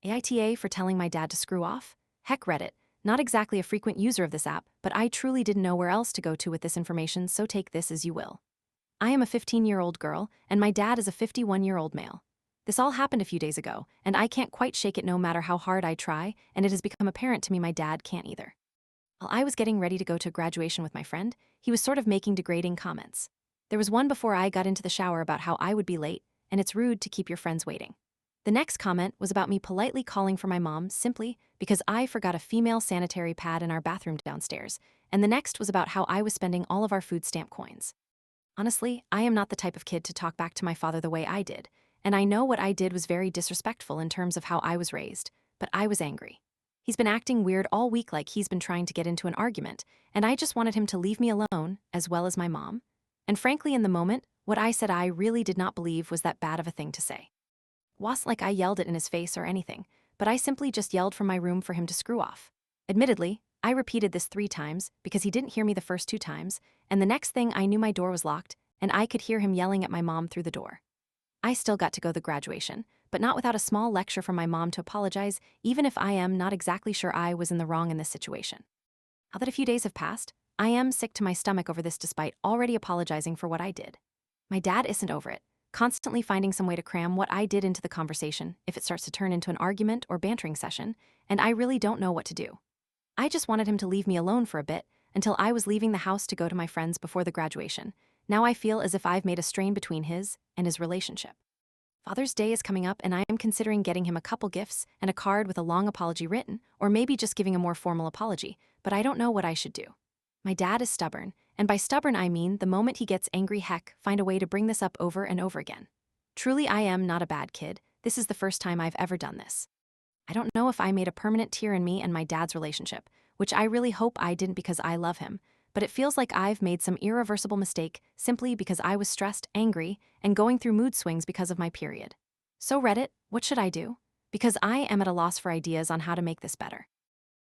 AITA for telling my dad to screw off? Heck, Reddit. Not exactly a frequent user of this app, but I truly didn't know where else to go to with this information, so take this as you will. I am a 15-year-old girl, and my dad is a 51-year-old male. This all happened a few days ago, and I can't quite shake it no matter how hard I try, and it has become apparent to me my dad can't either. While I was getting ready to go to graduation with my friend, he was sort of making degrading comments. There was one before I got into the shower about how I would be late, and it's rude to keep your friends waiting. The next comment was about me politely calling for my mom simply because I forgot a female sanitary pad in our bathroom downstairs, and the next was about how I was spending all of our food stamp coins. Honestly, I am not the type of kid to talk back to my father the way I did, and I know what I did was very disrespectful in terms of how I was raised, but I was angry. He's been acting weird all week like he's been trying to get into an argument, and I just wanted him to leave me alone, as well as my mom. And frankly, in the moment, what I said I really did not believe was that bad of a thing to say. Wasn't like I yelled it in his face or anything, but I simply just yelled from my room for him to screw off. Admittedly, I repeated this 3 times because he didn't hear me the first 2 times, and the next thing I knew my door was locked, and I could hear him yelling at my mom through the door. I still got to go to the graduation, but not without a small lecture from my mom to apologize, even if I am not exactly sure I was in the wrong in this situation. Now that a few days have passed, I am sick to my stomach over this despite already apologizing for what I did. My dad isn't over it, constantly finding some way to cram what I did into the conversation if it starts to turn into an argument or bantering session, and I really don't know what to do. I just wanted him to leave me alone for a bit until I was leaving the house to go to my friends before the graduation. Now I feel as if I've made a strain between his and his relationship. Father's Day is coming up, and I am considering getting him a couple gifts and a card with a long apology written, or maybe just giving a more formal apology, but I don't know what I should do. My dad is stubborn, and by stubborn I mean the moment he gets angry, heck, find a way to bring this up over and over again. Truly, I am not a bad kid. This is the first time I've ever done this. I don't know if I made a permanent tear in me and my dad's relationship, which I really hope I didn't because I love him, but it feels like I've made some irreversible mistake simply because I was stressed, angry, and going through mood swings because of my period. So Reddit, what should I do? Because I am at a loss for ideas on how to make this better.